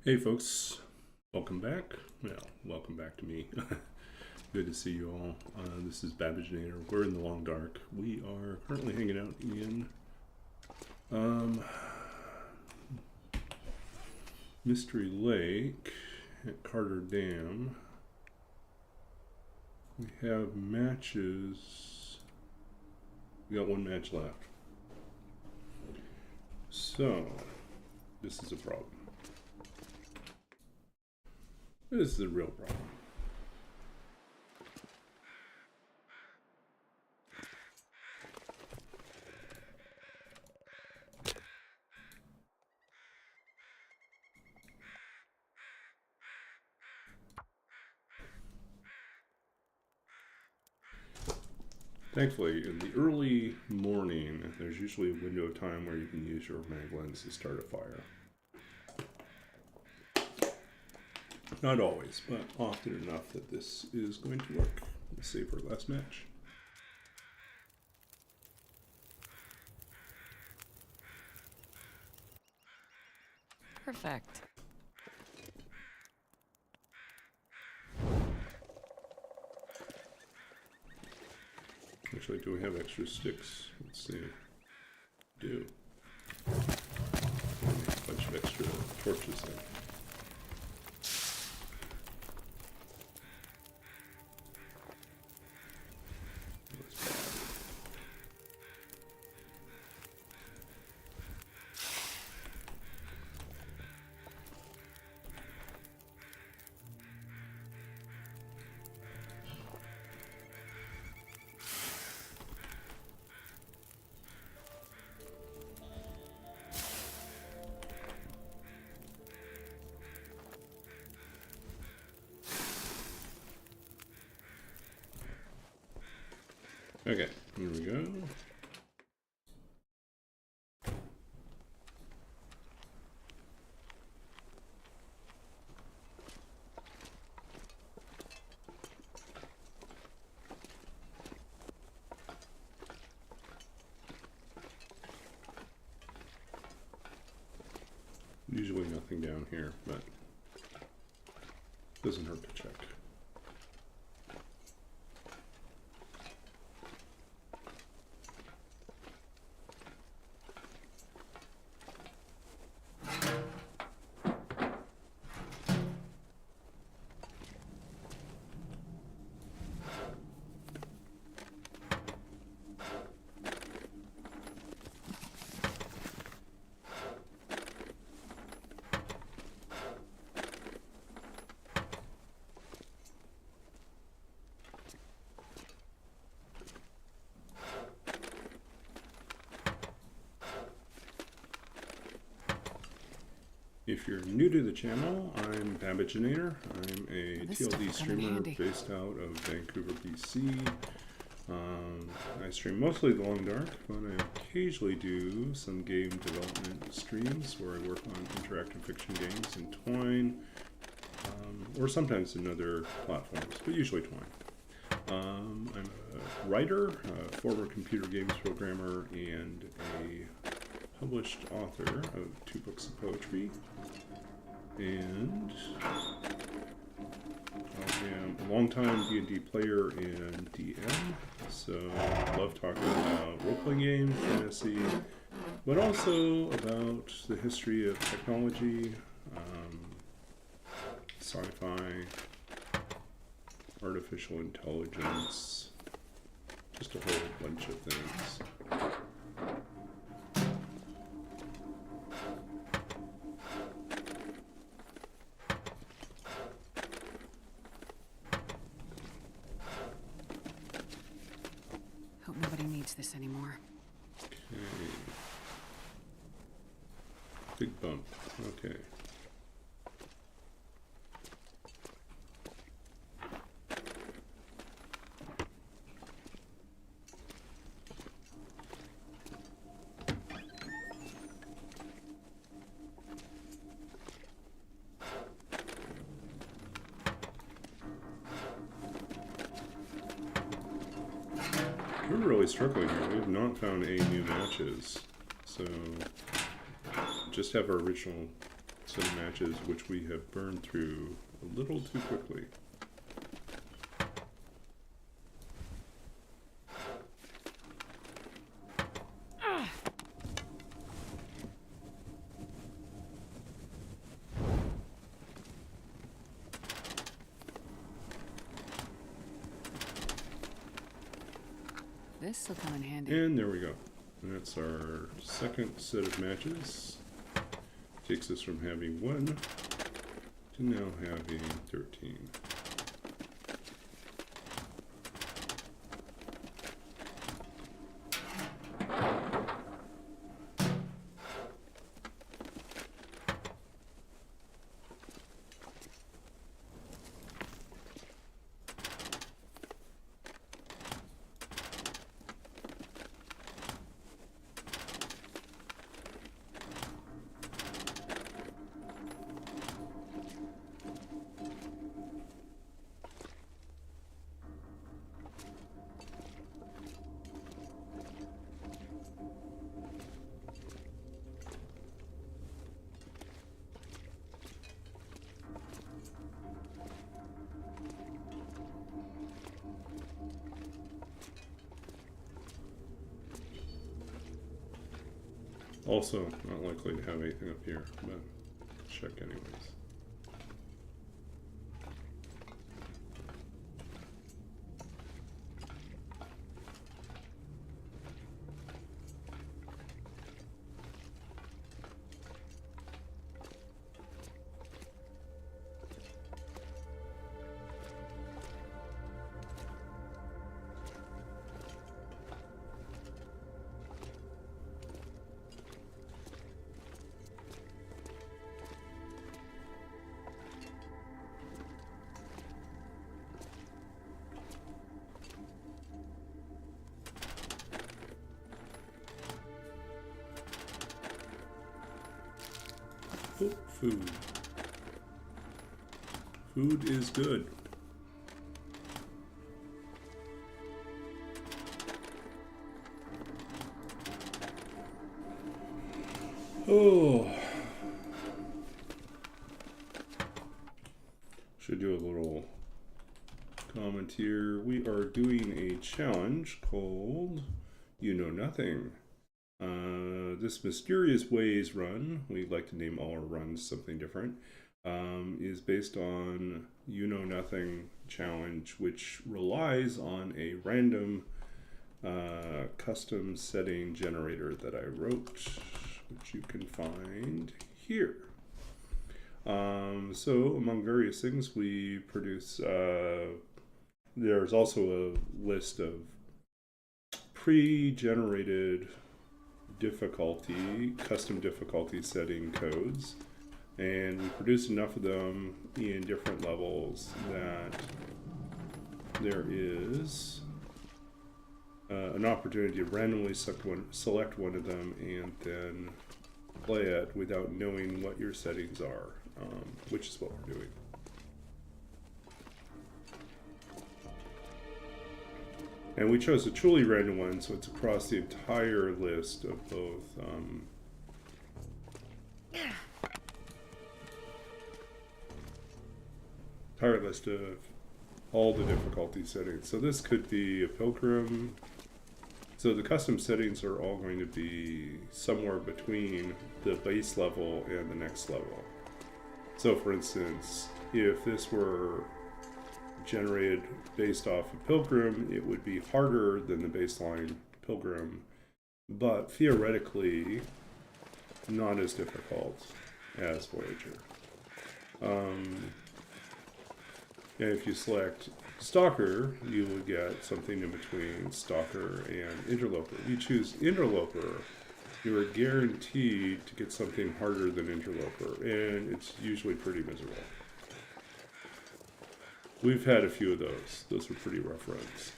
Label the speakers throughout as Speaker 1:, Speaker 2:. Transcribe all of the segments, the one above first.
Speaker 1: Hey folks, welcome back. Well, welcome back to me. Good to see you all. This is Babbage-nator. We're in the long dark. We are currently hanging out in Mystery Lake at Carter Dam. We have matches. We got one match left. So, this is a problem. This is a real problem. Thankfully, in the early morning, there's usually a window of time where you can use your mag lens to start a fire. Not always, but often enough that this is going to work. Let's save our last match.
Speaker 2: Perfect.
Speaker 1: Actually, do we have extra sticks? Let's see. We do. A bunch of extra torches there. Okay, here we go. Usually nothing down here, but doesn't hurt to check. If you're new to the channel, I'm Babbage-nator. I'm a TLD streamer based out of Vancouver, BC. I stream mostly The Long Dark, but I occasionally do some game development streams where I work on interactive fiction games in Twine, or sometimes in other platforms, but usually Twine. I'm a writer, a former computer games programmer, and a published author of 2 books of poetry, and I am a longtime D&D player and DM, so I love talking about role-playing games, fantasy, but also about the history of technology, sci-fi, artificial intelligence, just a whole bunch of things.
Speaker 2: Hope nobody needs this anymore.
Speaker 1: Okay. Big bump. Okay. We're really struggling here. We have not found any new matches. So just have our original set of matches which we have burned through a little too quickly.
Speaker 2: This'll come in handy.
Speaker 1: And there we go. And that's our second set of matches. Takes us from having 1 to now having 13. Also, not likely to have anything up here, but check anyways. Oh, food. Food is good. Oh. Should do a little comment here. We are doing a challenge called You Know Nothing. This Mysterious Ways run, we like to name all our runs something different, is based on You Know Nothing challenge, which relies on a random custom setting generator that I wrote, which you can find here. So among various things we produce, there's also a list of pre-generated custom difficulty setting codes, and we produce enough of them in different levels that there is an opportunity to randomly select one of them and then play it without knowing what your settings are, which is what we're doing. And we chose a truly random one, so it's across the entire list of both entire list of all the difficulty settings. So this could be a pilgrim. So the custom settings are all going to be somewhere between the base level and the next level. So for instance, if this were generated based off of Pilgrim, it would be harder than the baseline Pilgrim, but theoretically not as difficult as Voyager. And if you select Stalker, you would get something in between Stalker and Interloper. If you choose Interloper, you are guaranteed to get something harder than Interloper, and it's usually pretty miserable. We've had a few of those. Those were pretty rough runs.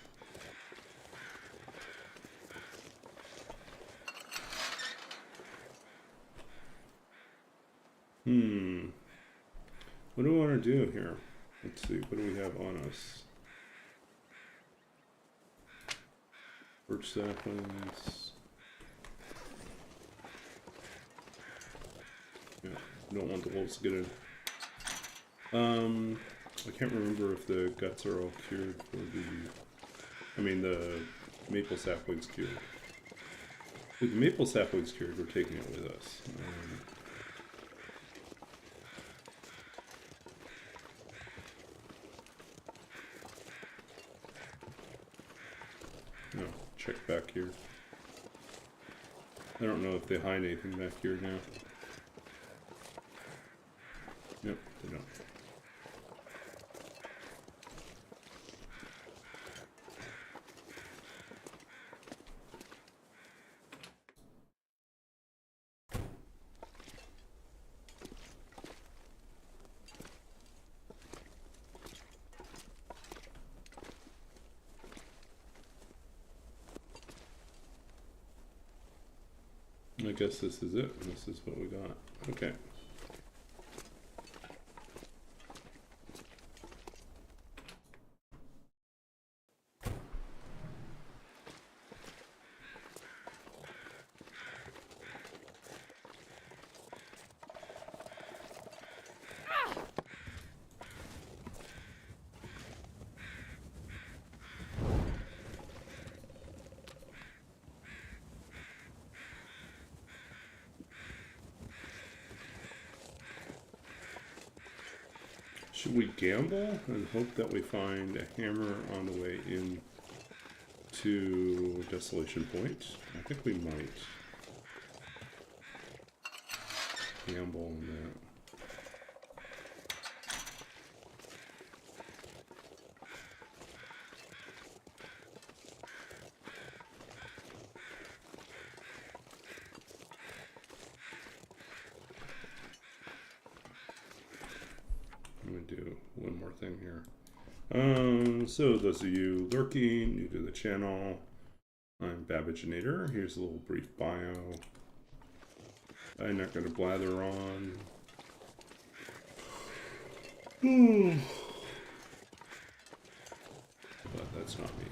Speaker 1: What do we want to do here? Let's see, what do we have on us? Birch saplings. Yeah. Don't want the wolves to get in. I can't remember if the guts are all cured for the... I mean, the maple sapling's cured. If the maple sapling's cured, we're taking it with us. No, check back here. I don't know if they hide anything back here now. Nope, they don't. I guess this is it. This is what we got. Okay. Should we gamble and hope that we find a hammer on the way in to Desolation Point? I think we might gamble on that. Do one more thing here. So those of you lurking, new to the channel, I'm Babbaginator. Here's a little brief bio. I'm not going to blather on. But that's not me.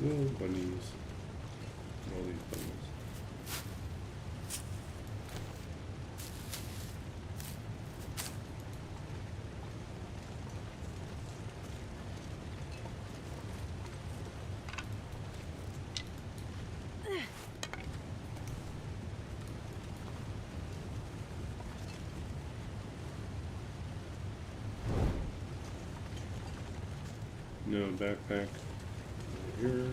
Speaker 1: Little bunnies. All these bunnies. No backpack. Here.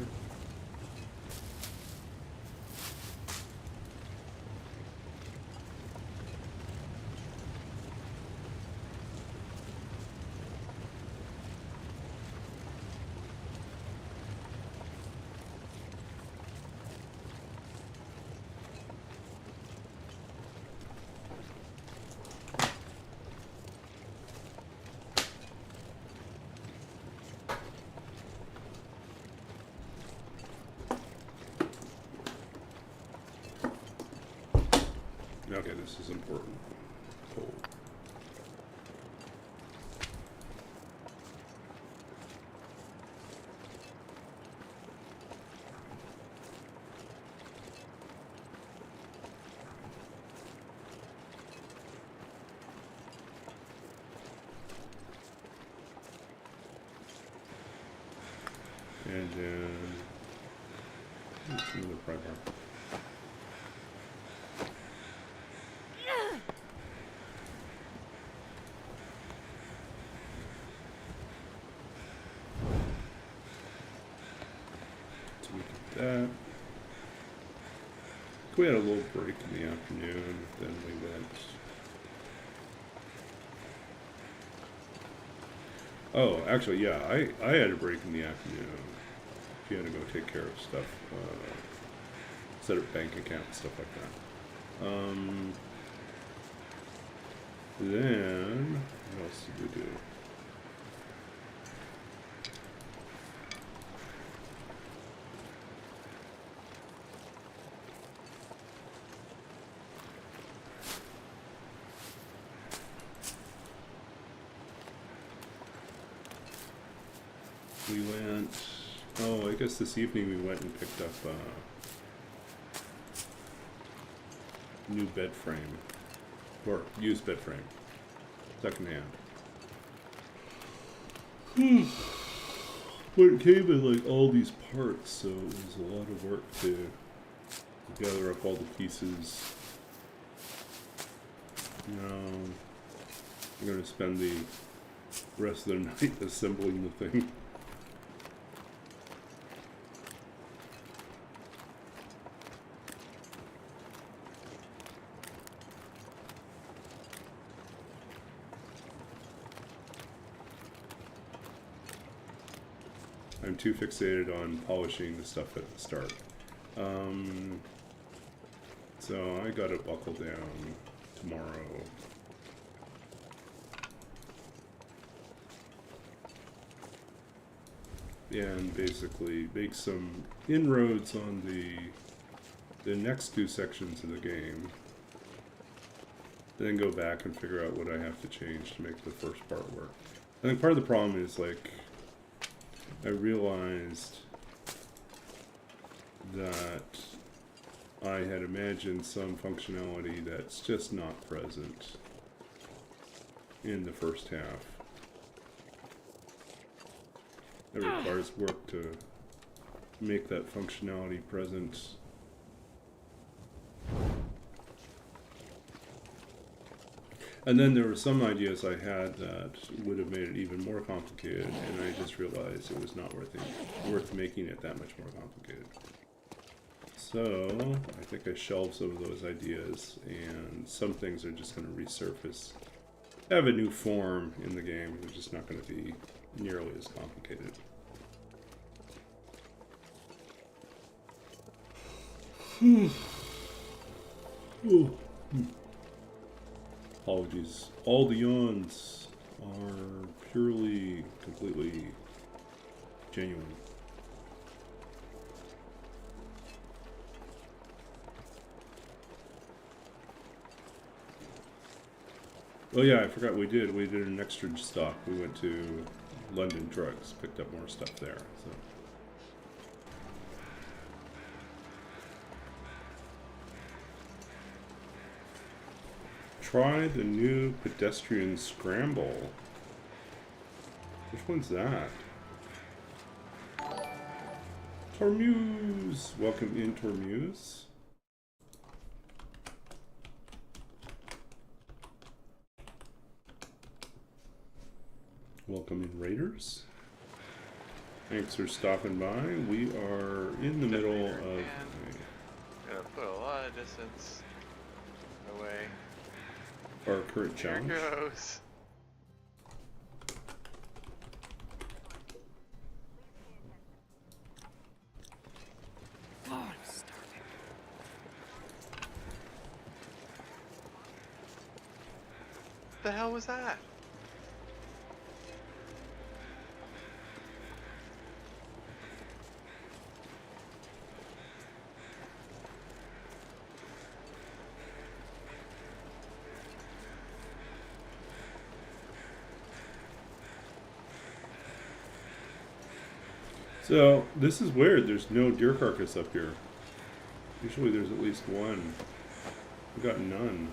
Speaker 1: Okay, this is important. Cool. And then another pry bar. That. We had a little break in the afternoon, then we went. Oh, actually, yeah, I had a break in the afternoon. She had to go take care of stuff, set up bank account and stuff like that. Then, what else did we do? We went, oh, I guess this evening we went and picked up a new bed frame, or used bed frame, second hand. But it came in like all these parts, so it was a lot of work to gather up all the pieces. Now, I'm going to spend the rest of the night assembling the thing. I'm too fixated on polishing the stuff at the start. So I gotta buckle down tomorrow. And basically make some inroads on the next two sections of the game. Then go back and figure out what I have to change to make the first part work. I think part of the problem is, like, I realized that I had imagined some functionality that's just not present in the first half. It requires work to make that functionality present. And then there were some ideas I had that would have made it even more complicated, and I just realized it was not worth making it that much more complicated. So I think I shelved some of those ideas, and some things are just going to resurface, have a new form in the game. They're just not going to be nearly as complicated. Apologies. All the yawns are purely, completely genuine. Oh yeah, I forgot we did an extra stop. We went to London Drugs, picked up more stuff there. So. Try the new pedestrian scramble. Which one's that? Tormuse! Welcome in, Tormuse. Welcome in, Raiders. Thanks for stopping by. We are in the middle of...
Speaker 3: Gonna put a lot of distance away.
Speaker 1: Our current challenge.
Speaker 3: Here goes.
Speaker 2: Oh, I'm starving.
Speaker 3: What the hell was that?
Speaker 1: So, this is weird. There's no deer carcass up here. Usually there's at least one. We got none.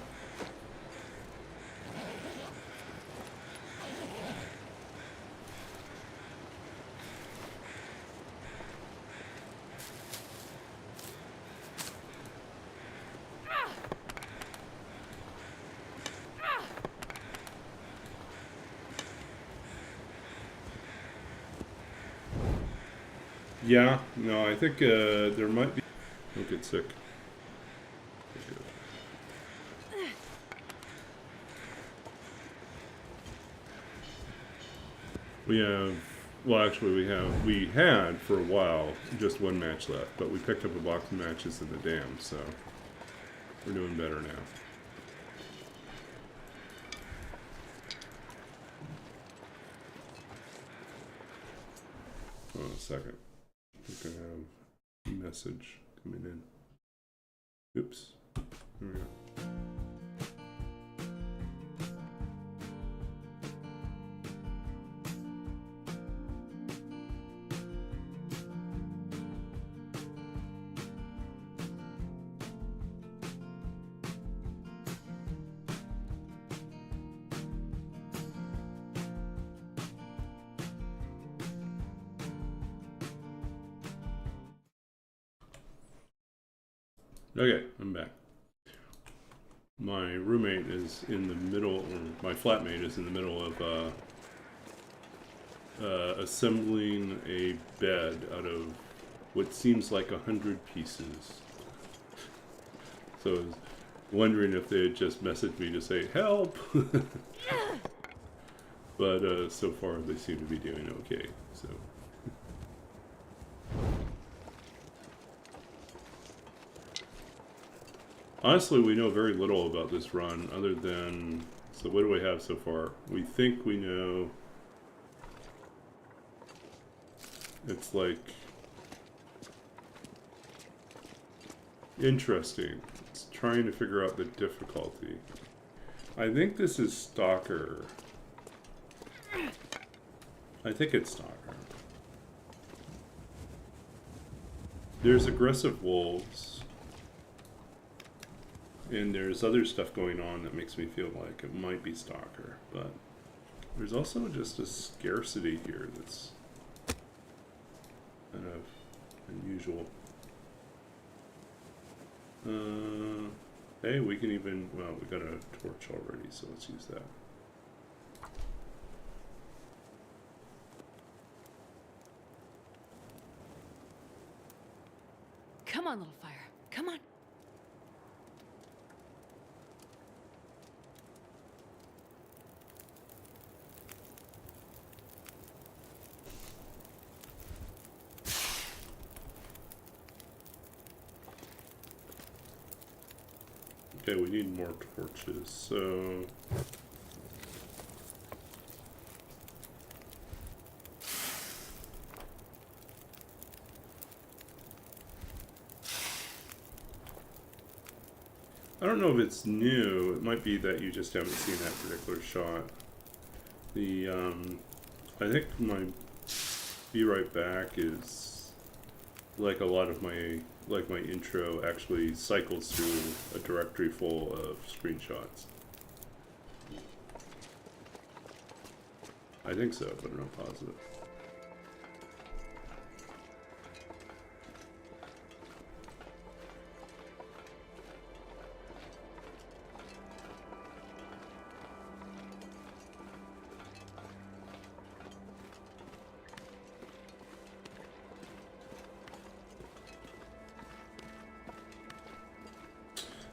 Speaker 1: Yeah, no, I think there might be... Don't get sick. We have... Well, actually, we had, for a while, just one match left, but we picked up a box of matches in the dam, so we're doing better now. Hold on a second. I think I have a message coming in. Oops. There we go. Okay, I'm back. My roommate is in the middle, or my flatmate is in the middle of assembling a bed out of what seems like 100 pieces. So I was wondering if they had just messaged me to say help. But so far they seem to be doing okay. So. Honestly, we know very little about this run other than, so what do we have so far? We think we know it's like interesting. It's trying to figure out the difficulty. I think this is Stalker. I think it's Stalker. There's aggressive wolves. And there's other stuff going on that makes me feel like it might be Stalker, but there's also just a scarcity here that's kind of unusual. Hey, we can even, well, we got a torch already, so let's use that.
Speaker 2: Come on, little fire. Come on.
Speaker 1: Okay, we need more torches, so... I don't know if it's new. It might be that you just haven't seen that particular shot. The, I think my Be Right Back is, like a lot of my, like my intro, actually cycles through a directory full of screenshots. I think so, but I'm not positive.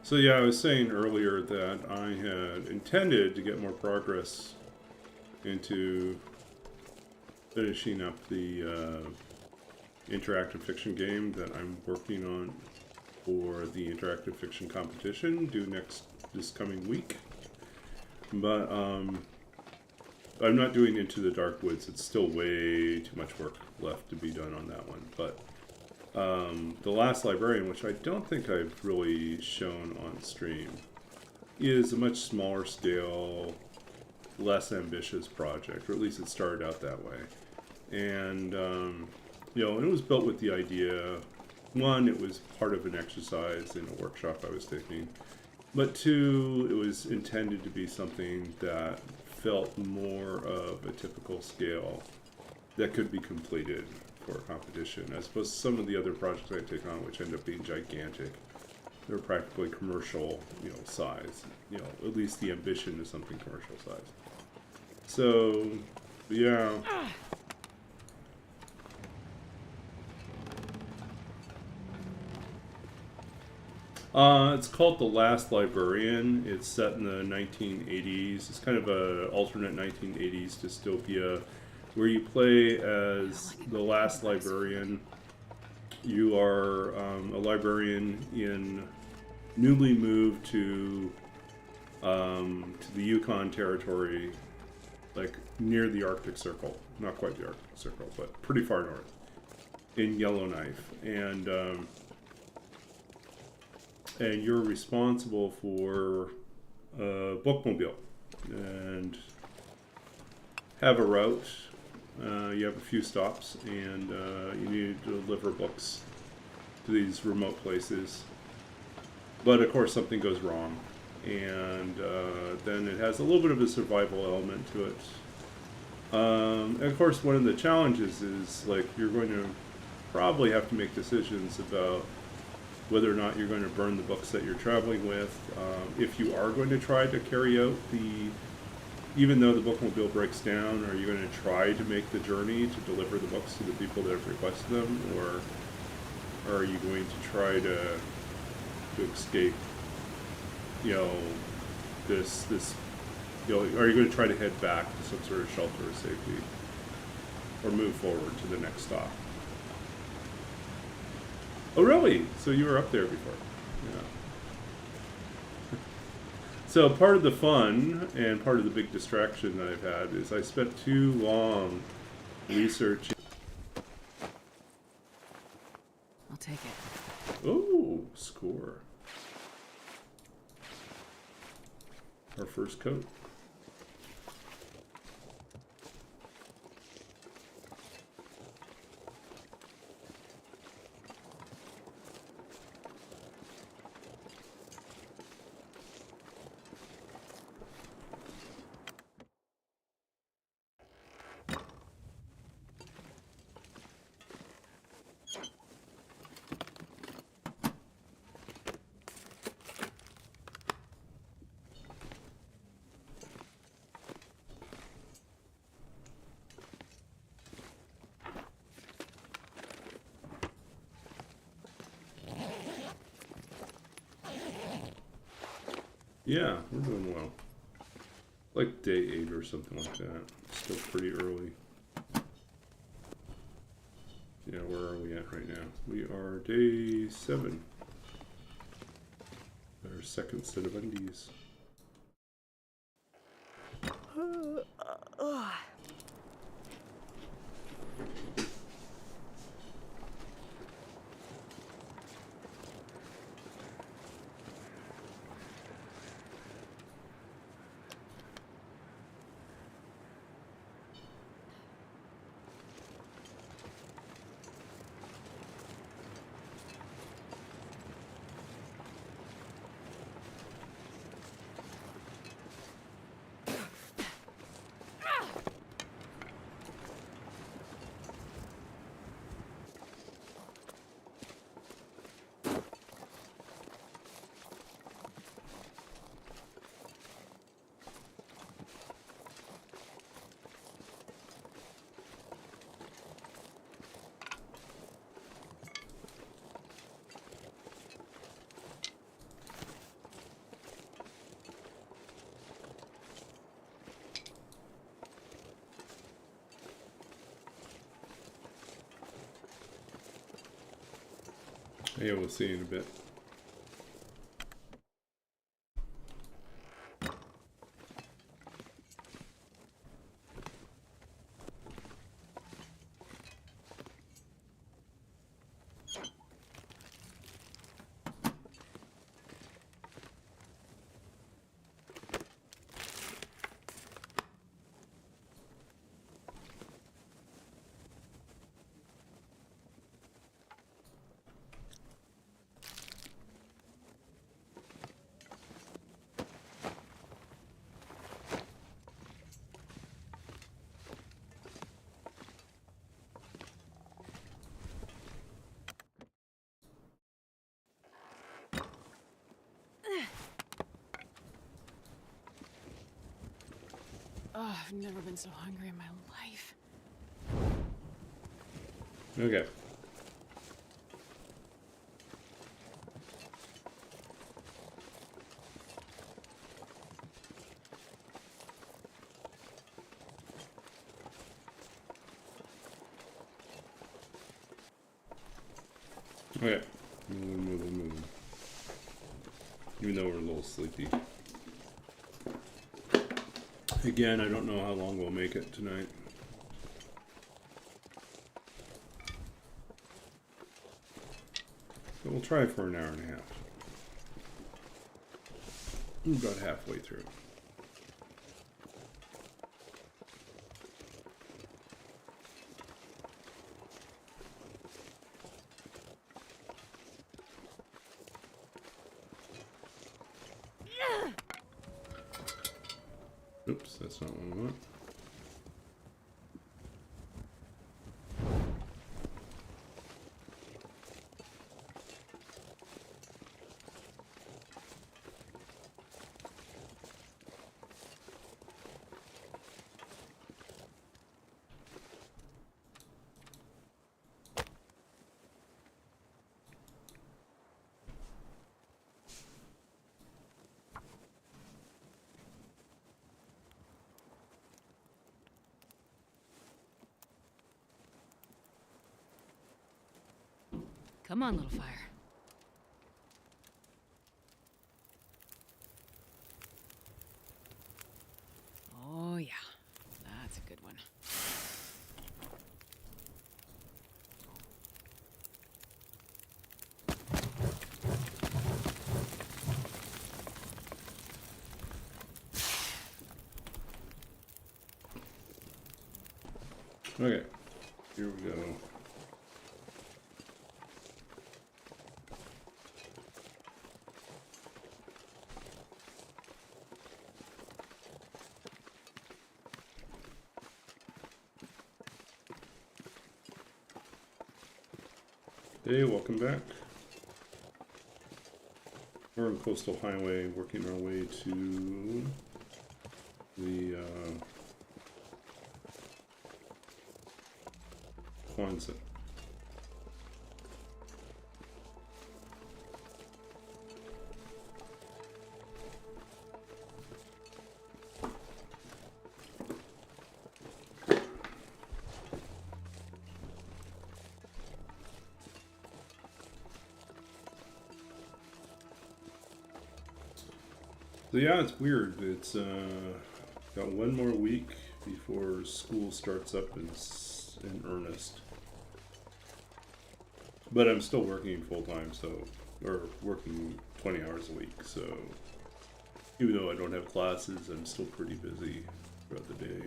Speaker 1: So yeah, I was saying earlier that I had intended to get more progress into finishing up the interactive fiction game that I'm working on for the interactive fiction competition due this coming week. But I'm not doing Into the Dark Woods. It's still way too much work left to be done on that one. But The Last Librarian, which I don't think I've really shown on stream, is a much smaller scale, less ambitious project, or at least it started out that way. And, you know, it was built with the idea, one, it was part of an exercise in a workshop I was taking, but two, it was intended to be something that felt more of a typical scale that could be completed for a competition, as opposed to some of the other projects I take on, which end up being gigantic. They're practically commercial, you know, size. You know, at least the ambition is something commercial size. So, yeah. It's called The Last Librarian. It's set in the 1980s. It's kind of an alternate 1980s dystopia where you play as the last librarian. You are a librarian in newly moved to the Yukon Territory, like near the Arctic Circle. Not quite the Arctic Circle, but pretty far north, in Yellowknife. And you're responsible for a bookmobile and have a route. You have a few stops, and you need to deliver books to these remote places. But of course, something goes wrong, and then it has a little bit of a survival element to it. And of course, one of the challenges is, like, you're going to probably have to make decisions about whether or not you're going to burn the books that you're traveling with. If you are going to try to carry out even though the bookmobile breaks down, are you going to try to make the journey to deliver the books to the people that have requested them, or are you going to try to escape, this, are you going to try to head back to some sort of shelter of safety, or move forward to the next stop? Oh, really? So you were up there before? Yeah. So part of the fun and part of the big distraction that I've had is I spent too long researching.
Speaker 2: I'll take it.
Speaker 1: Oh, score. Our first coat. Yeah, we're doing well. Like day 8 or something like that. Still pretty early. Yeah, where are we at right now? We are day 7. Our second set of undies. Yeah, we'll see in a bit.
Speaker 2: Oh, I've never been so hungry in my life.
Speaker 1: Okay. Okay. Moving. Even though we're a little sleepy. Again, I don't know how long we'll make it tonight. But we'll try for an hour and a half. We're about halfway through. Oops, that's not what I want.
Speaker 2: Come on, little fire. Oh, yeah. That's a good one.
Speaker 1: Okay, here we go. Hey, welcome back. We're on Coastal Highway, working our way to the Quonset. So yeah, it's weird. It's got one more week before school starts up in earnest. But I'm still working full time, so, or working 20 hours a week. So even though I don't have classes, I'm still pretty busy throughout the day.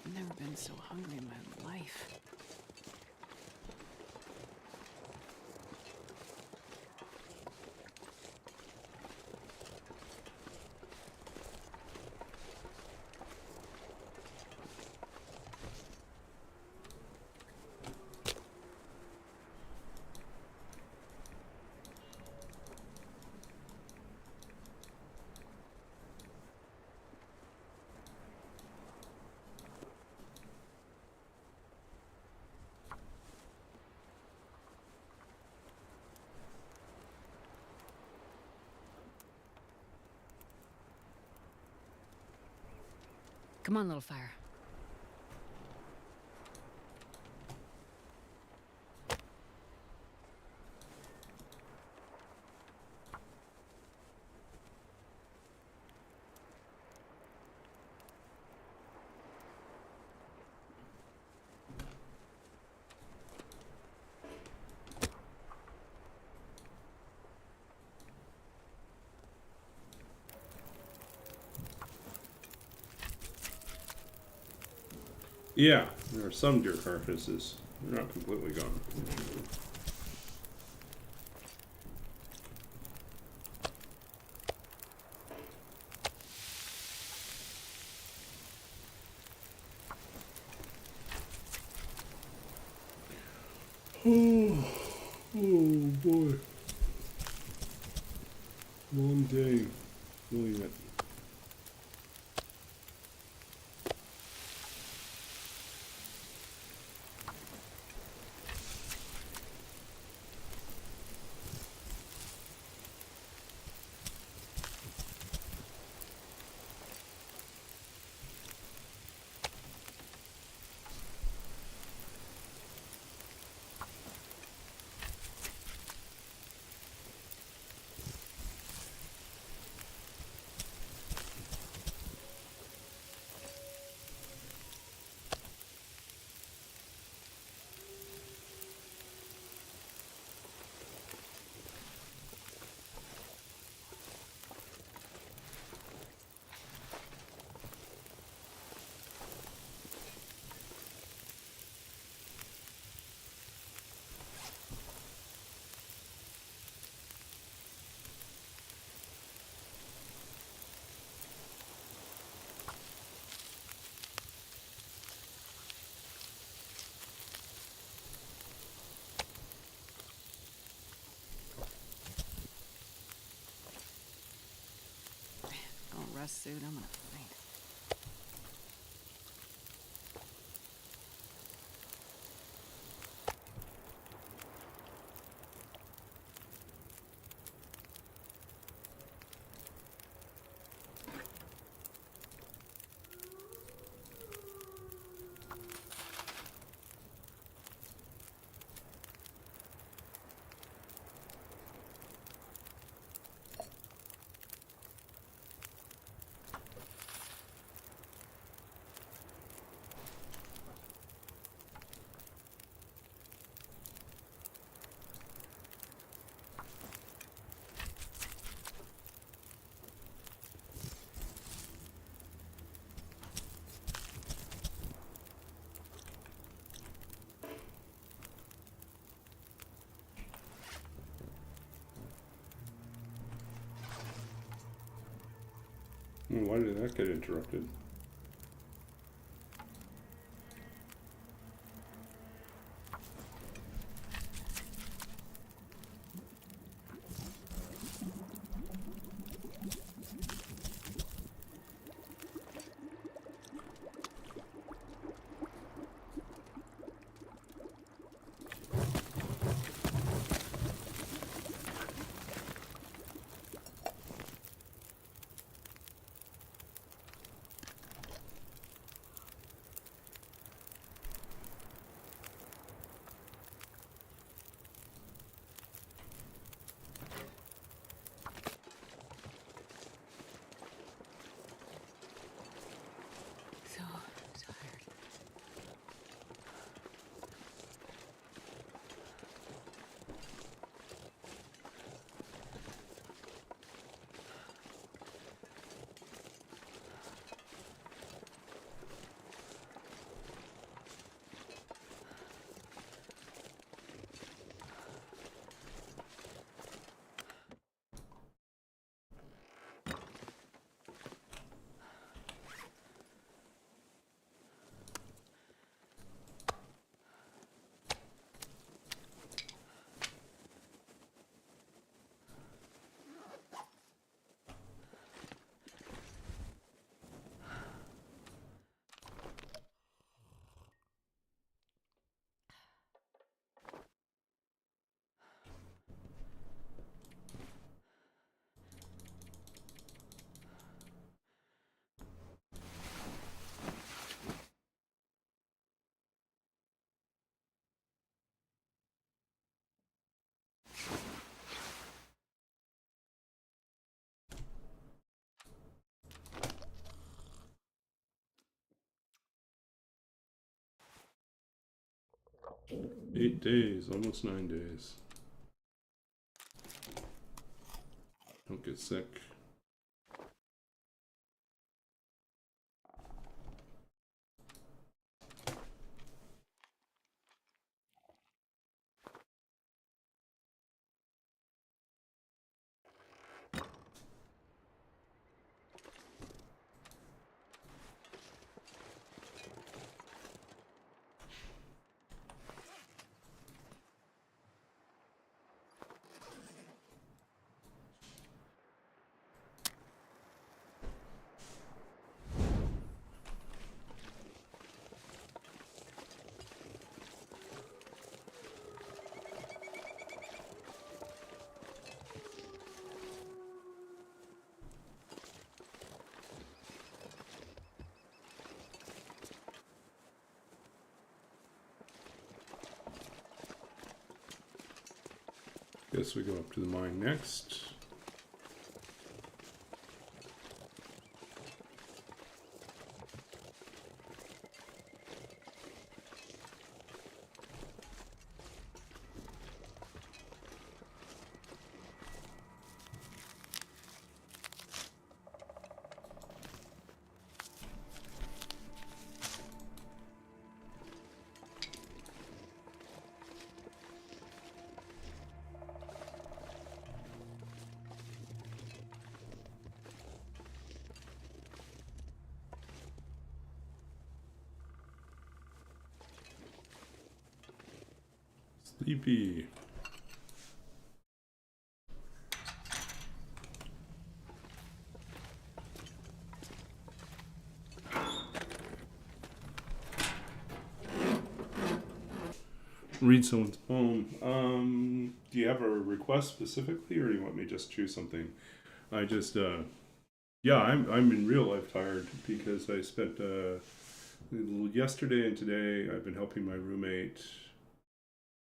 Speaker 2: I've never been so hungry in my life. Come on, little fire.
Speaker 1: Yeah, there are some deer carcasses. They're not completely gone. Oh, oh boy. Long day. Really it.
Speaker 2: rust suit, I'm gonna faint.
Speaker 1: Why did that get interrupted?
Speaker 2: So tired.
Speaker 1: Eight days, almost 9 days. Don't get sick. Guess we go up to the mine next. Sleepy. Read someone's poem. Do you have a request specifically, or do you want me to just choose something? I just, yeah, I'm in real life tired because I spent yesterday and today I've been helping my roommate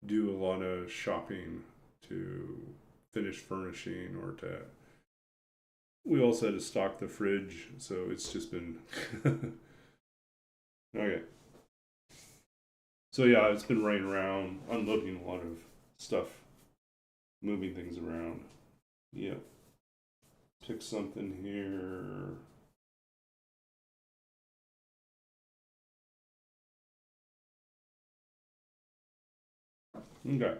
Speaker 1: do a lot of shopping to finish furnishing or to. We also had to stock the fridge, so it's just been okay. So yeah, it's been running around, unloading a lot of stuff, moving things around. Yep. Pick something here. Okay.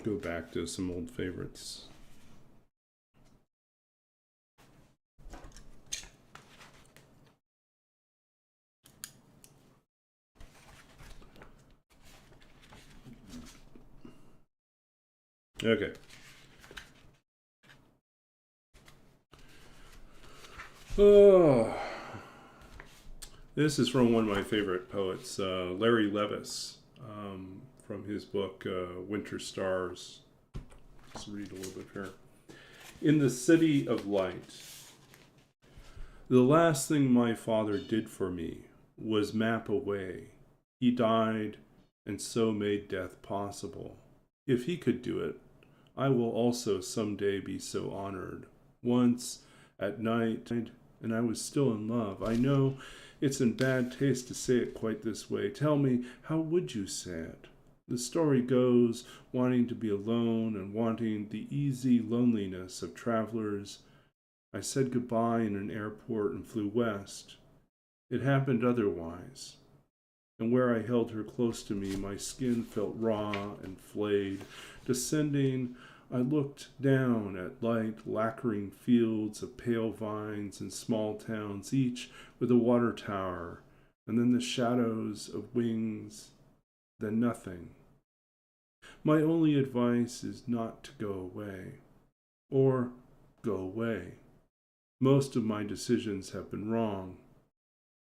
Speaker 1: Go back to some old favorites. Okay. Oh, this is from one of my favorite poets, Larry Levis, from his book Winter Stars. Let's read a little bit here. In the city of light, the last thing my father did for me was map a way. He died and so made death possible. If he could do it, I will also someday be so honored. Once, at night, and I was still in love. I know it's in bad taste to say it quite this way. Tell me, how would you say it? The story goes, wanting to be alone and wanting the easy loneliness of travelers. I said goodbye in an airport and flew west. It happened otherwise. And where I held her close to me, my skin felt raw and flayed. Descending, I looked down at light, lacquering fields of pale vines and small towns, each with a water tower, and then the shadows of wings, then nothing. My only advice is not to go away, or go away. Most of my decisions have been wrong.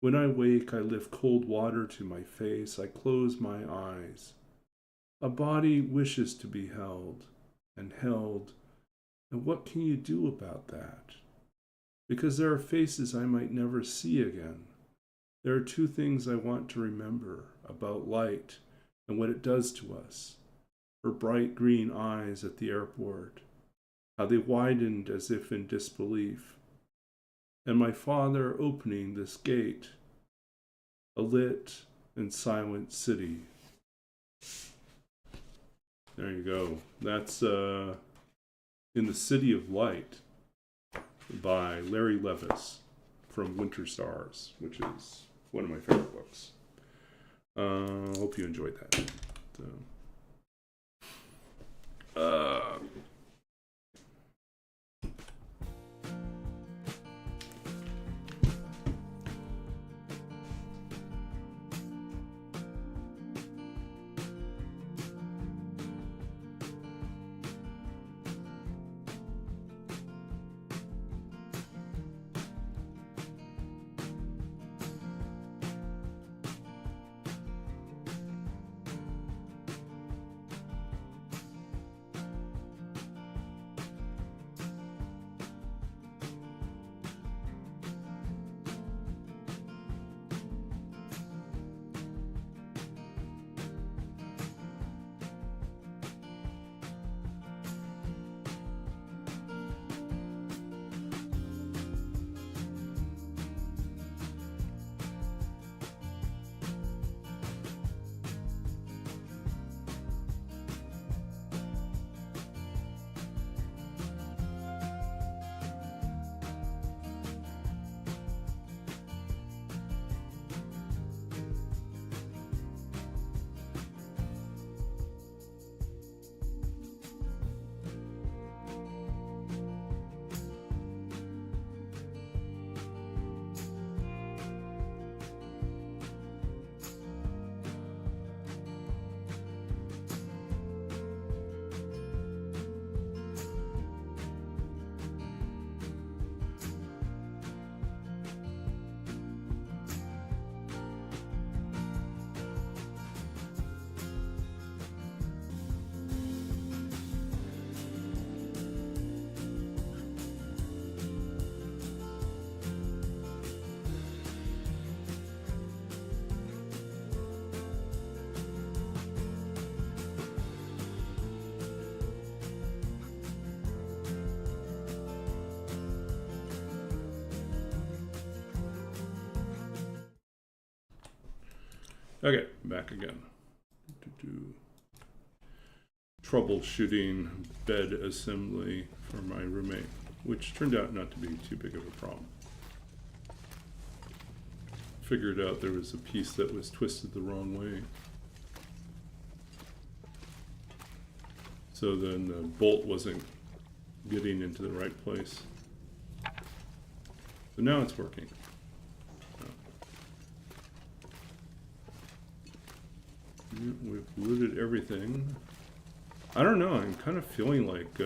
Speaker 1: When I wake, I lift cold water to my face. I close my eyes. A body wishes to be held, and what can you do about that? Because there are faces I might never see again. There are two things I want to remember about light and what it does to us. Her bright green eyes at the airport, how they widened as if in disbelief, and my father opening this gate, a lit and silent city. There you go. That's In the City of Light by Larry Levis from Winter Stars, which is one of my favorite books. Hope you enjoyed that. So, Okay, back again. Troubleshooting bed assembly for my roommate, which turned out not to be too big of a problem. Figured out there was a piece that was twisted the wrong way. So then the bolt wasn't getting into the right place. So now it's working. Yeah, we've looted everything. I don't know, I'm kind of feeling like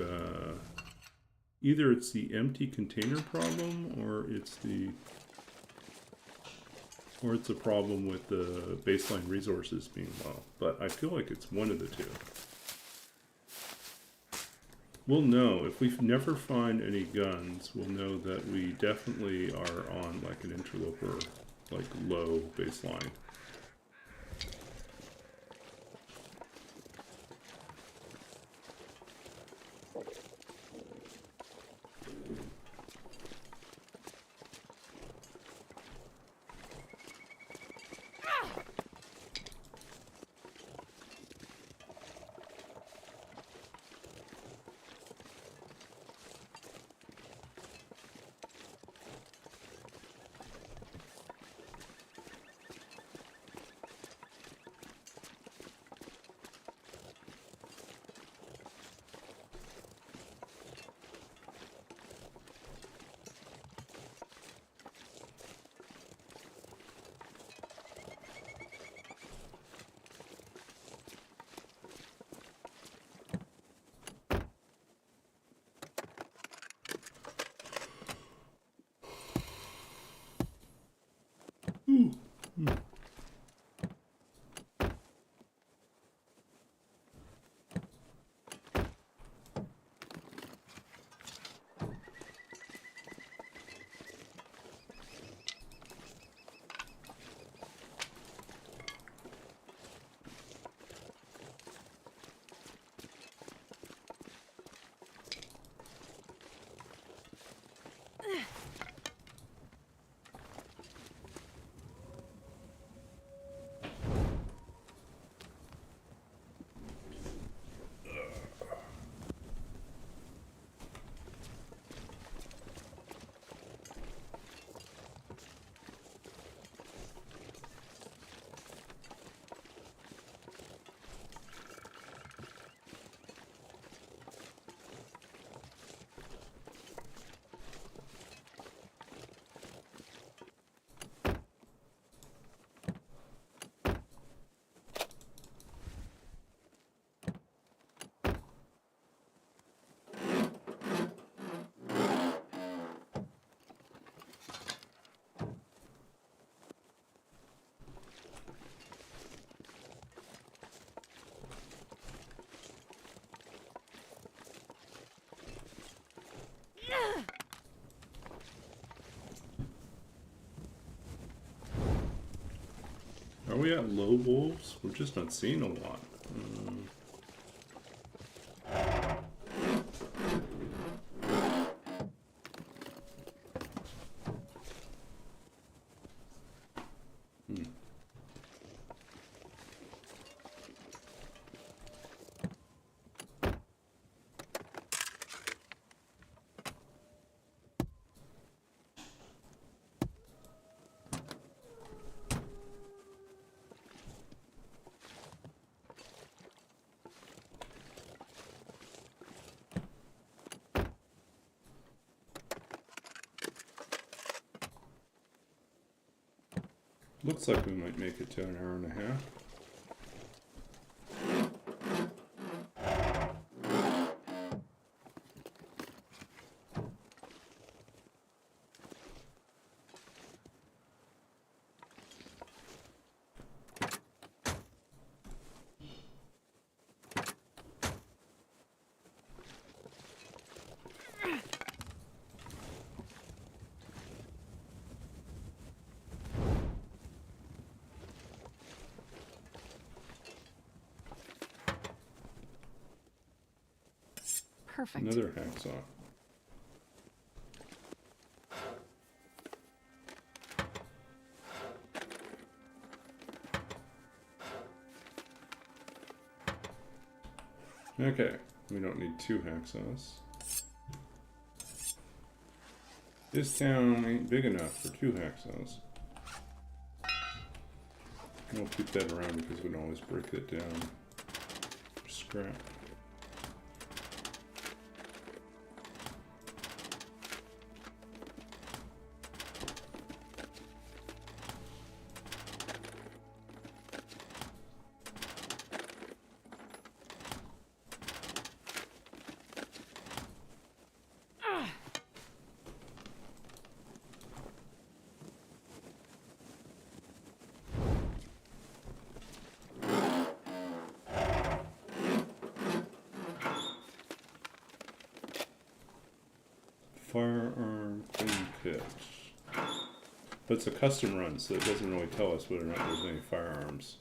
Speaker 1: either it's the empty container problem or it's a problem with the baseline resources being low. But I feel like it's one of the two. We'll know. If we never find any guns, we'll know that we definitely are on like an interloper, like low baseline. Are we at low wolves? We're just not seeing a lot. Looks like we might make it to an hour and a half.
Speaker 2: Perfect.
Speaker 1: Another hacksaw. Okay, we don't need 2 hacksaws. This town ain't big enough for 2 hacksaws. We'll keep that around because we can always break it down. Scrap. Firearm clean kit. But it's a custom run, so it doesn't really tell us whether or not there's any firearms.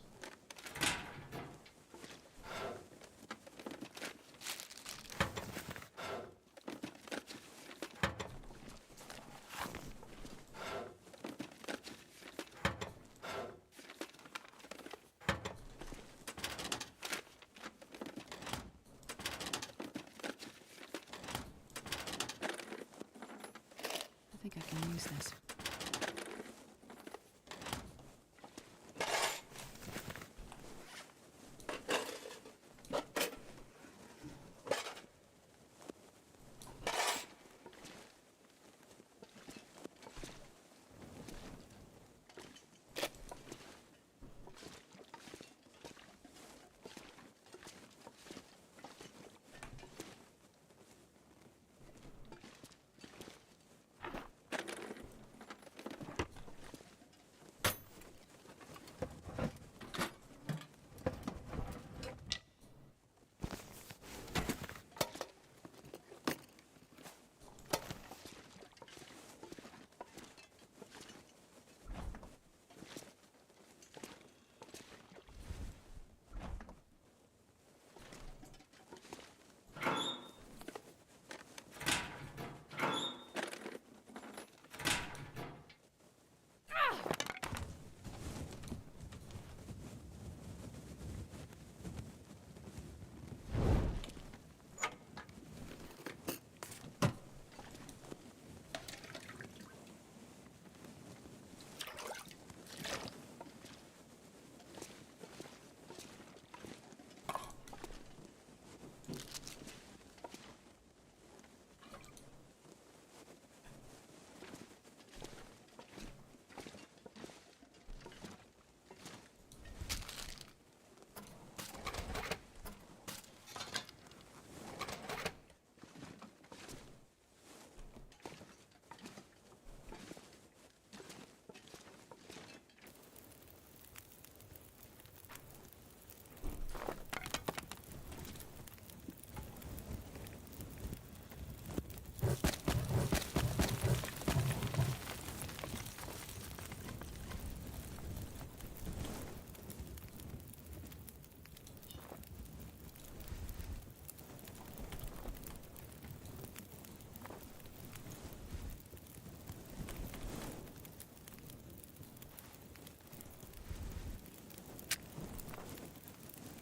Speaker 2: I think I can use this.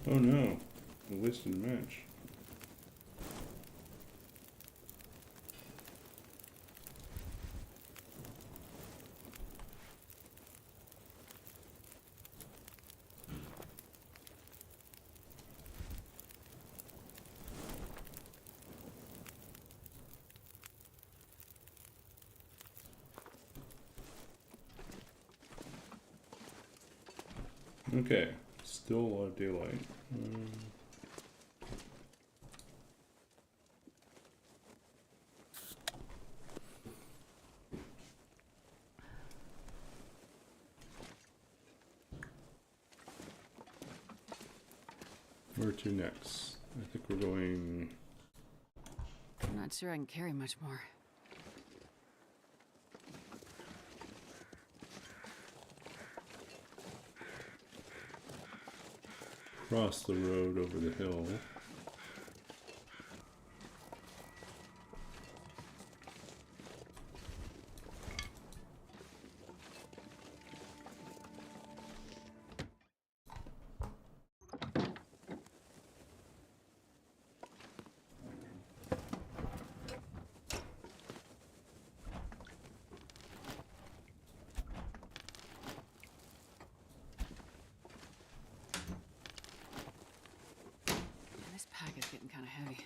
Speaker 1: Oh no, a wasted match. Okay, still a lot of daylight. Where to next? I think we're going...
Speaker 2: I'm not sure I can carry much more.
Speaker 1: across the road over the hill.
Speaker 2: heavy.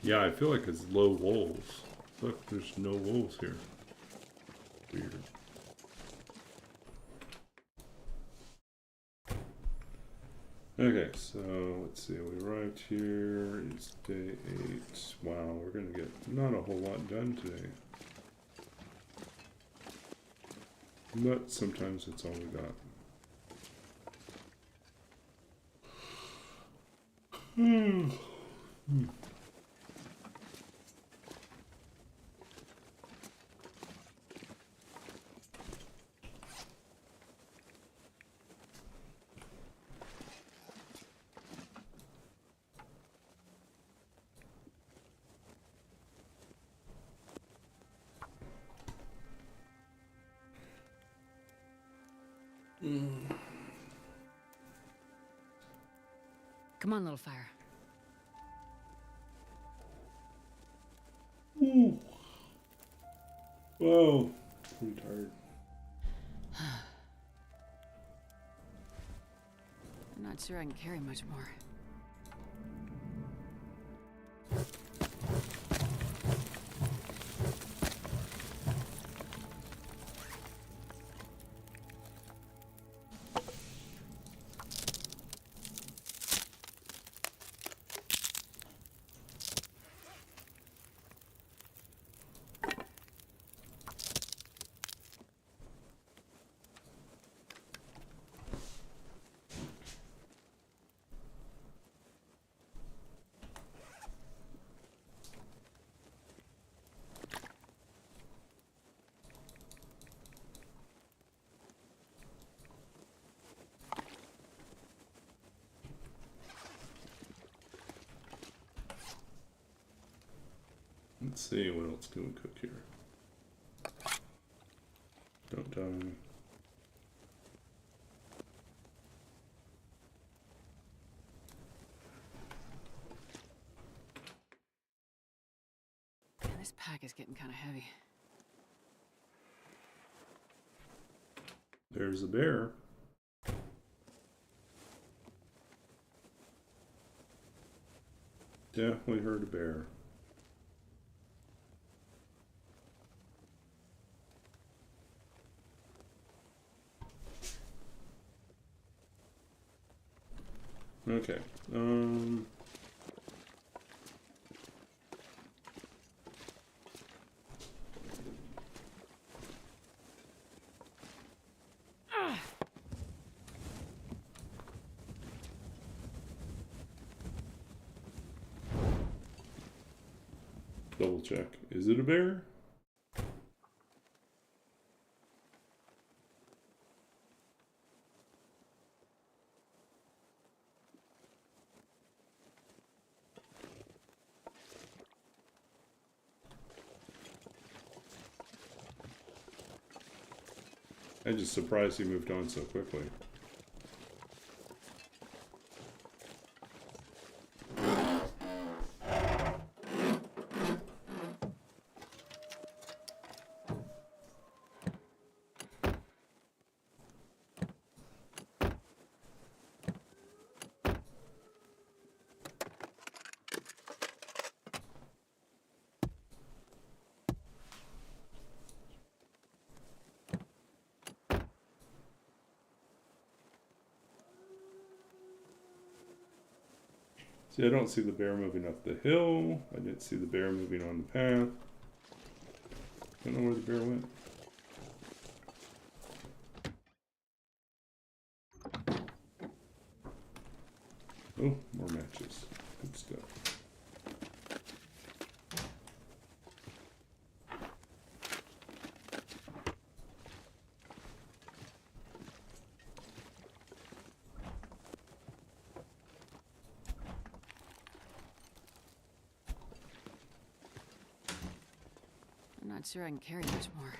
Speaker 1: Yeah, I feel like it's low wolves. Look, there's no wolves here. Weird. Okay, so let's see. We arrived here. It's day 8. Wow, we're gonna get not a whole lot done today. But sometimes it's all we got.
Speaker 2: Come on, little fire.
Speaker 1: Ooh. Whoa, pretty tired.
Speaker 2: I'm not sure I can carry much more.
Speaker 1: Let's see, what else can we cook here? Don't die.
Speaker 2: Man, this pack is getting kind of heavy.
Speaker 1: There's a bear. Definitely heard a bear. Okay. Double check. Is it a bear? I'm just surprised he moved on so quickly. See, I don't see the bear moving up the hill. I didn't see the bear moving on the path. Don't know where the bear went. Oh, more matches. Good stuff.
Speaker 2: I'm not sure I can carry much more.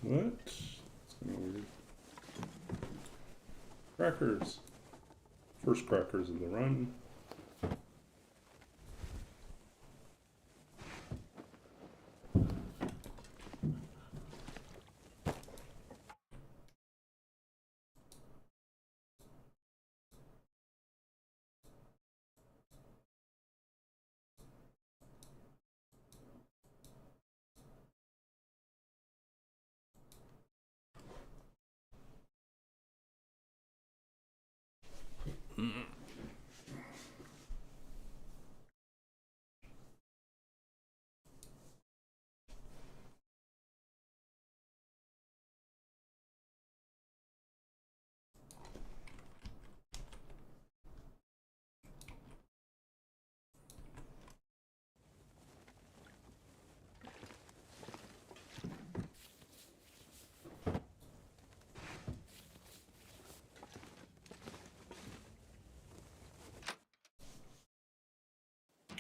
Speaker 1: What? It's kind of weird. Crackers. First crackers of the run.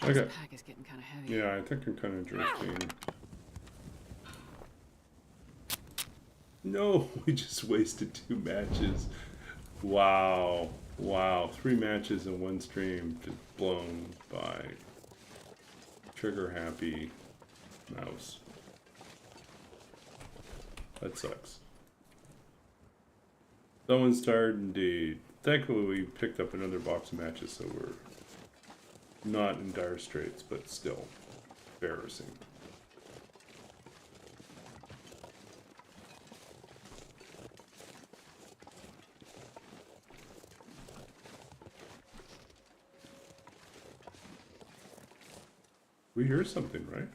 Speaker 1: Okay.
Speaker 2: This pack is getting kind of heavy.
Speaker 1: Yeah, I think I'm kind of drifting. No, we just wasted 2 matches. Wow. Wow. 3 matches in one stream just blown by trigger happy mouse. That sucks. Someone's tired indeed. Thankfully we picked up another box of matches, so we're not in dire straits, but still embarrassing. We hear something, right?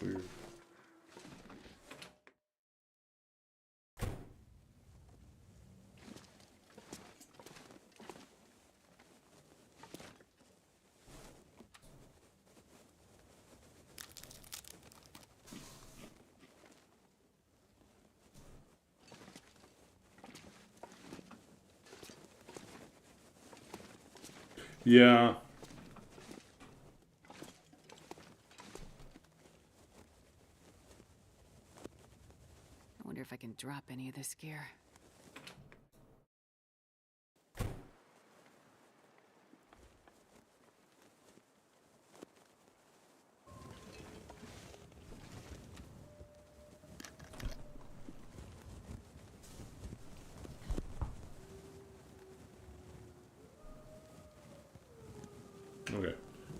Speaker 1: Weird. Yeah.
Speaker 2: I wonder if I can drop any of this gear.
Speaker 1: Okay.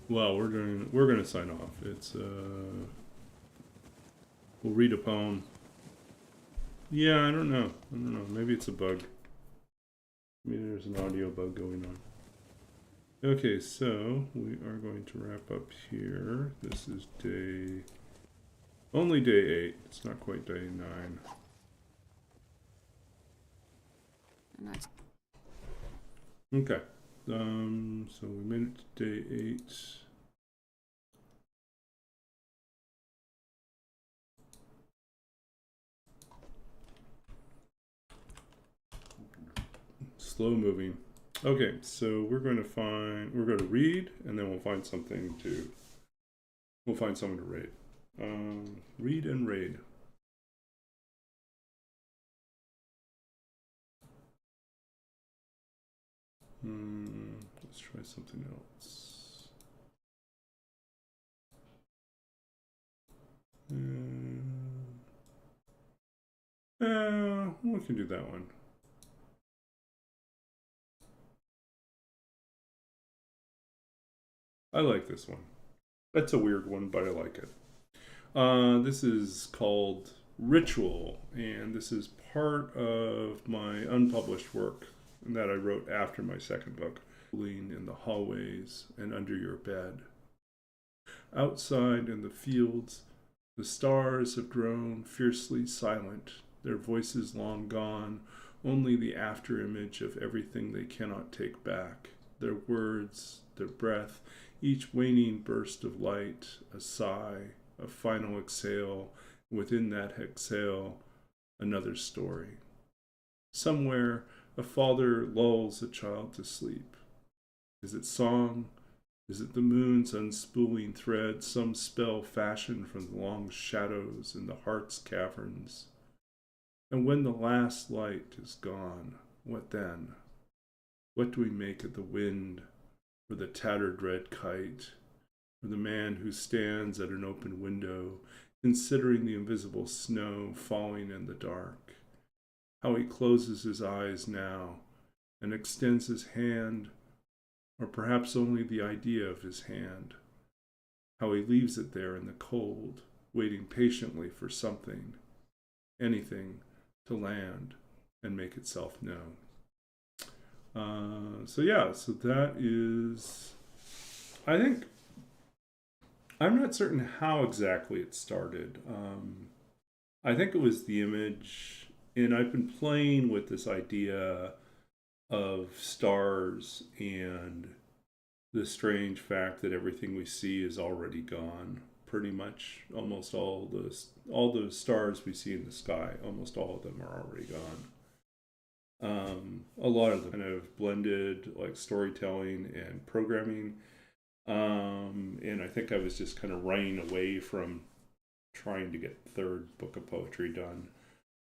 Speaker 1: Well, we're gonna sign off. It's we'll read a poem. Yeah, I don't know. Maybe it's a bug. Maybe there's an audio bug going on. Okay, so we are going to wrap up here. This is only day 8. It's not quite day 9.
Speaker 2: Not
Speaker 1: Okay. So we made it to day 8. Slow moving. Okay, so we're going to read, and then we'll find someone to rate. Read and raid. Let's try something else. We can do that one. I like this one. That's a weird one, but I like it. This is called Ritual, and this is part of my unpublished work that I wrote after my second book. In the hallways and under your bed. Outside in the fields, the stars have grown fiercely silent, their voices long gone, only the afterimage of everything they cannot take back, their words, their breath, each waning burst of light, a sigh, a final exhale, within that exhale, another story. Somewhere, a father lulls a child to sleep. Is it song? Is it the moon's unspooling thread, some spell fashioned from the long shadows in the heart's caverns? And when the last light is gone, what then? What do we make of the wind, or the tattered red kite, or the man who stands at an open window, considering the invisible snow falling in the dark? How he closes his eyes now, and extends his hand, or perhaps only the idea of his hand. How he leaves it there in the cold, waiting patiently for something, anything, to land and make itself known. So that is, I think, I'm not certain how exactly it started. I think it was the image, and I've been playing with this idea of stars and the strange fact that everything we see is already gone. Pretty much almost all the stars we see in the sky, almost all of them are already gone. A lot of them kind of blended like storytelling and programming. And I think I was just kind of running away from trying to get the third book of poetry done.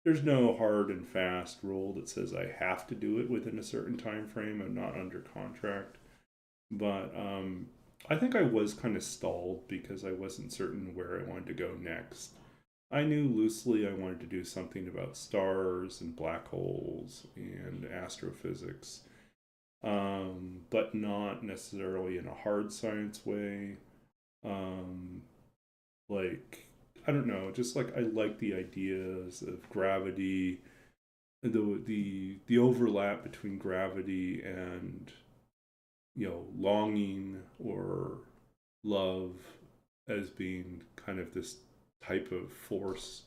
Speaker 1: There's no hard and fast rule that says I have to do it within a certain time frame. I'm not under contract. But I think I was kind of stalled because I wasn't certain where I wanted to go next. I knew loosely I wanted to do something about stars and black holes and astrophysics, but not necessarily in a hard science way. Like, I don't know, just like I like the ideas of gravity, the overlap between gravity and longing or love as being kind of this type of force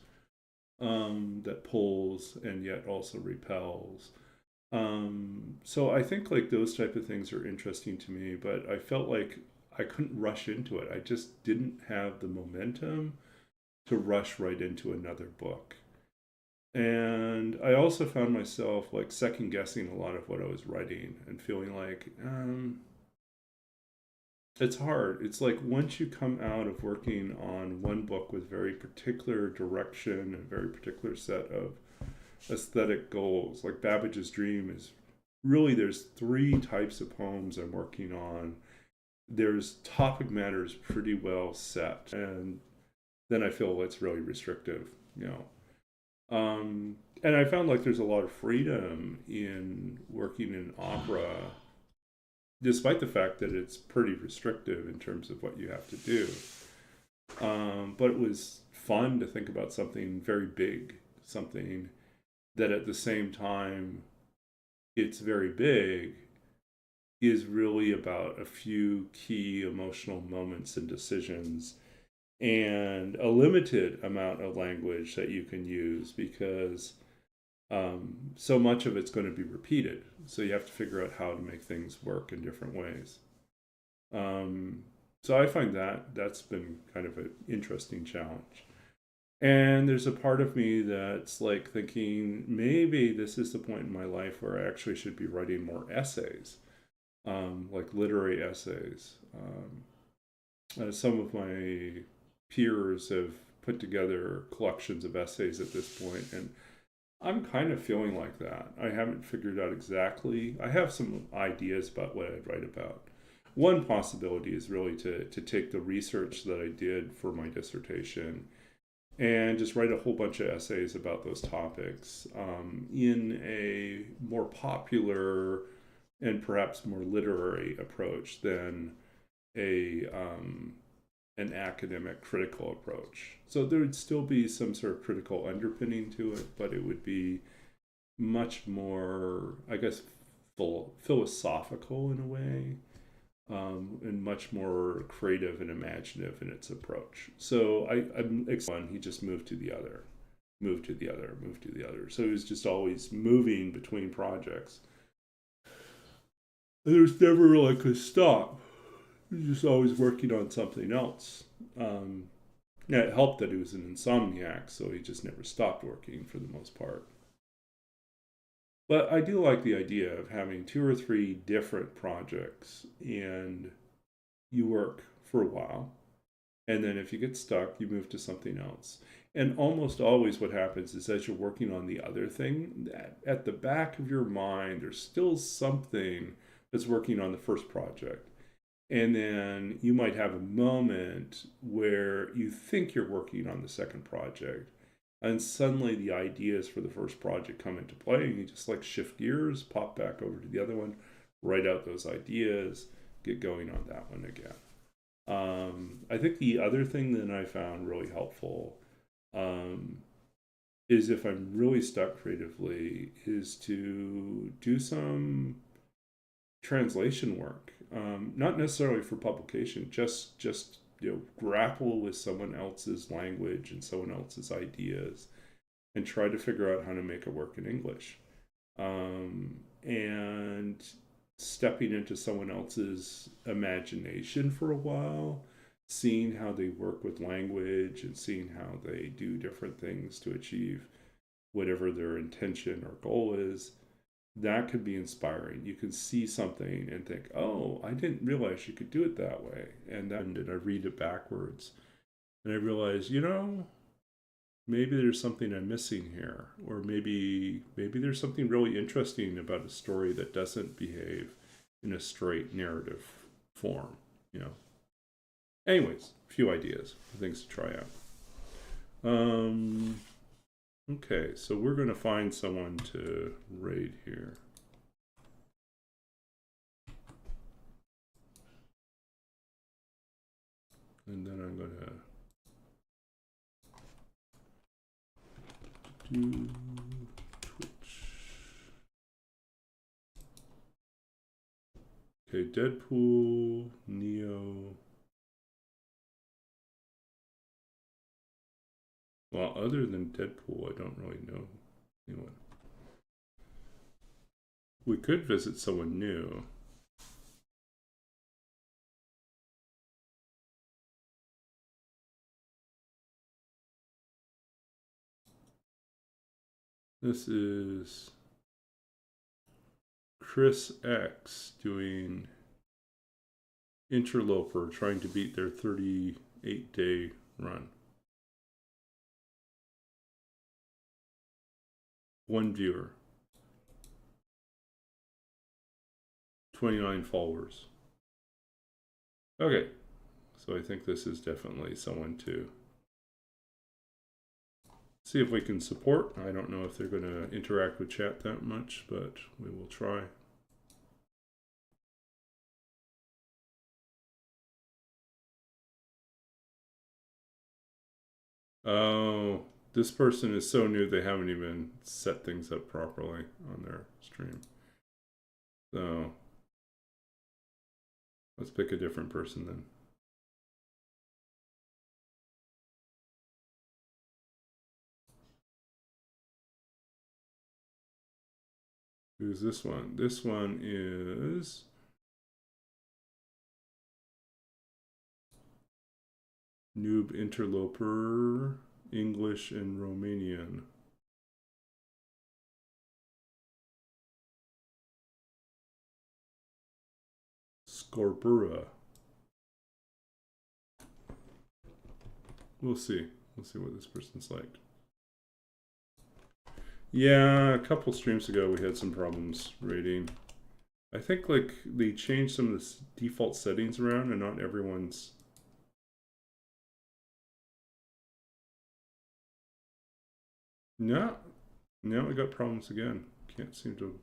Speaker 1: that pulls and yet also repels. So I think like those type of things are interesting to me, but I felt like I couldn't rush into it. I just didn't have the momentum to rush right into another book. And I also found myself like second guessing a lot of what I was writing and feeling like, it's hard. It's like once you come out of working on one book with very particular direction and very particular set of aesthetic goals, like Babbage's Dream is really, there's 3 types of poems I'm working on. There's topic matters pretty well set, and then I feel it's really restrictive, and I found like there's a lot of freedom in working in opera, despite the fact that it's pretty restrictive in terms of what you have to do. But it was fun to think about something very big, something that at the same time it's very big, is really about a few key emotional moments and decisions and a limited amount of language that you can use, because so much of it's going to be repeated. So you have to figure out how to make things work in different ways. So I find that's been kind of an interesting challenge. And there's a part of me that's like thinking maybe this is the point in my life where I actually should be writing more essays, like literary essays. Some of my peers have put together collections of essays at this point, and I'm kind of feeling like that. I haven't figured out exactly. I have some ideas about what I'd write about. One possibility is really to take the research that I did for my dissertation and just write a whole bunch of essays about those topics in a more popular and perhaps more literary approach than a an academic critical approach. So there would still be some sort of critical underpinning to it, but it would be much more, I guess, philosophical in a way, and much more creative and imaginative in its approach. So I'm excited. He just moved to the other, moved to the other, moved to the other. So he was just always moving between projects. And there's never really a stop. He was just always working on something else. Yeah, it helped that he was an insomniac, so he just never stopped working for the most part. But I do like the idea of having 2 or 3 different projects and you work for a while. And then if you get stuck, you move to something else. And almost always what happens is as you're working on the other thing, at the back of your mind, there's still something that's working on the first project. And then you might have a moment where you think you're working on the second project, and suddenly the ideas for the first project come into play, and you just like shift gears, pop back over to the other one, write out those ideas, get going on that one again. I think the other thing that I found really helpful is if I'm really stuck creatively, is to do some translation work, not necessarily for publication, just grapple with someone else's language and someone else's ideas and try to figure out how to make it work in English, and stepping into someone else's imagination for a while, seeing how they work with language and seeing how they do different things to achieve whatever their intention or goal is. That could be inspiring. You can see something and think, oh, I didn't realize you could do it that way. And then I read it backwards. And I realize, maybe there's something I'm missing here. Or maybe there's something really interesting about a story that doesn't behave in a straight narrative form, Anyways, a few ideas, things to try out. Okay, so we're going to find someone to raid here. And then I'm going to do Twitch. Okay, Deadpool, Neo. Well, other than Deadpool, I don't really know anyone. We could visit someone new. This is Chris X doing Interloper, trying to beat their 38-day run. 1 viewer. 29 followers. Okay, so I think this is definitely someone to see if we can support. I don't know if they're going to interact with chat that much, but we will try. Oh, this person is so new they haven't even set things up properly on their stream. So let's pick a different person then. Who's this one? This one is Noob Interloper, English and Romanian. Scorpura. We'll see. We'll see what this person's like. Yeah, a couple streams ago we had some problems rating. I think like they changed some of the default settings around and not everyone's. No, now we got problems again. Can't seem to.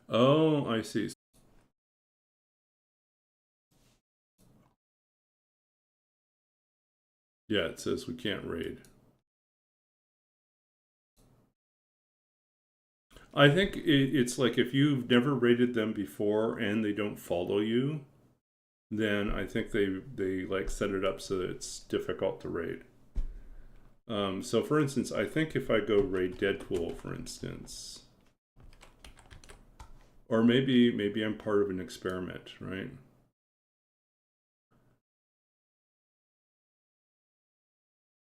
Speaker 1: Oh, I see. Yeah, it says we can't raid. I think it's like if you've never raided them before and they don't follow you, then I think they like set it up so that it's difficult to raid. So for instance, I think if I go raid Deadpool, for instance, or maybe I'm part of an experiment, right?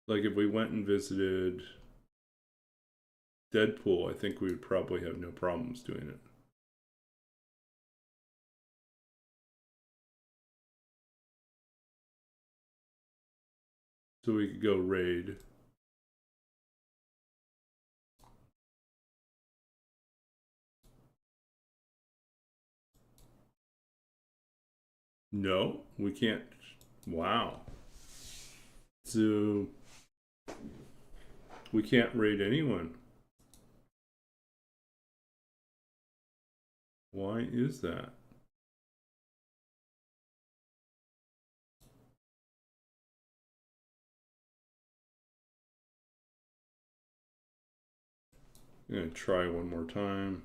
Speaker 1: Like if we went and visited Deadpool, I think we would probably have no problems doing it. So we could go raid. No, we can't. Wow. So we can't raid anyone. Why is that? I'm gonna try one more time.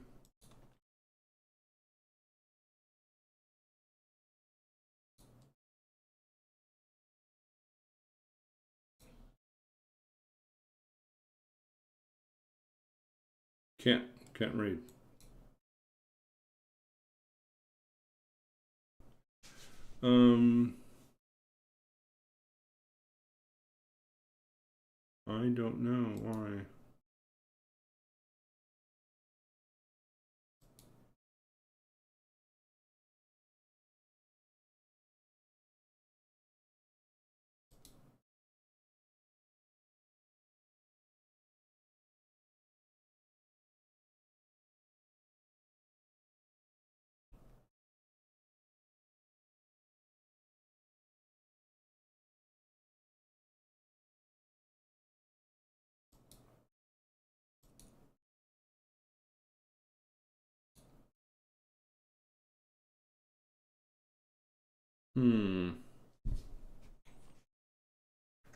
Speaker 1: Can't raid. I don't know why.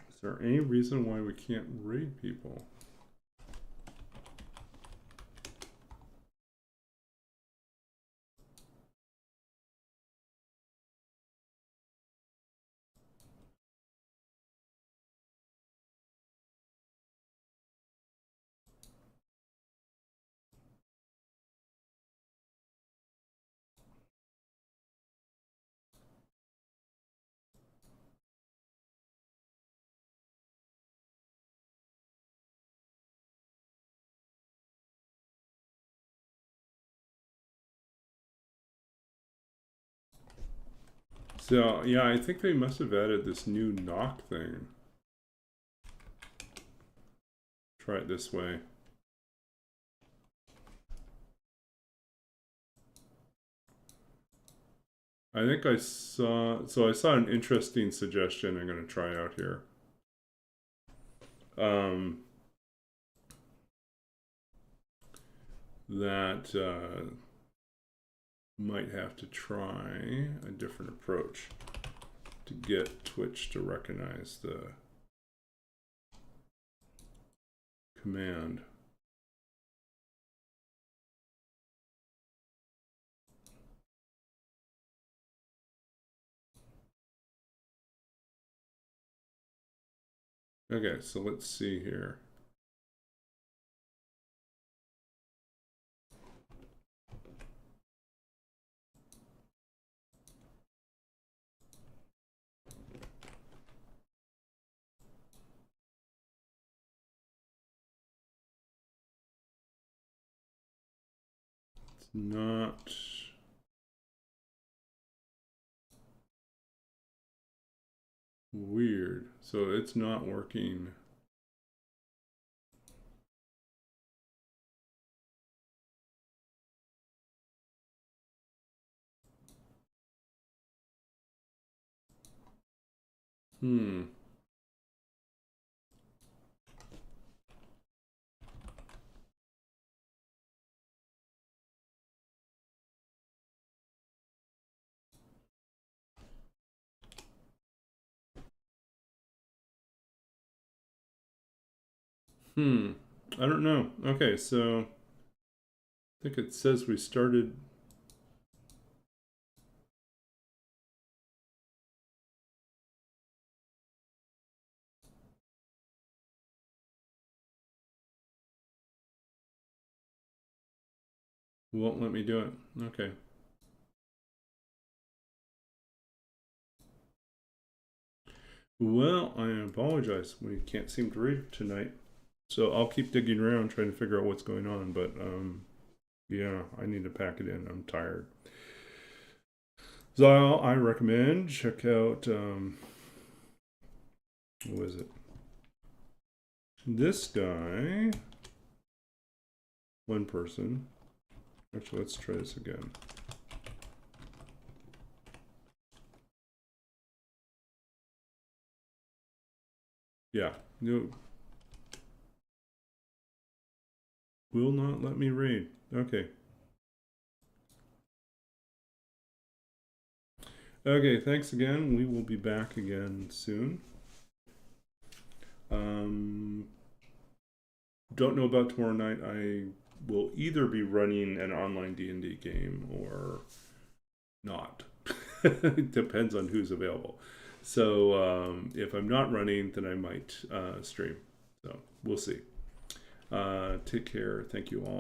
Speaker 1: Is there any reason why we can't raid people? So yeah, I think they must have added this new knock thing. Try it this way. I think I saw an interesting suggestion I'm going to try out here. That might have to try a different approach to get Twitch to recognize the command. Okay, so let's see here. It's not weird. So it's not working. Hmm. I don't know. Okay, so I think it says we started. Won't let me do it. Okay. Well, I apologize. We can't seem to read it tonight. So I'll keep digging around trying to figure out what's going on, but yeah, I need to pack it in. I'm tired. So I recommend check out what is it? This guy. One person. Actually, let's try this again. Yeah, no. Will not let me read. Okay. Okay, thanks again. We will be back again soon. Don't know about tomorrow night. I will either be running an online D&D game or not. It depends on who's available. So if I'm not running, then I might stream. So we'll see. Take care. Thank you all.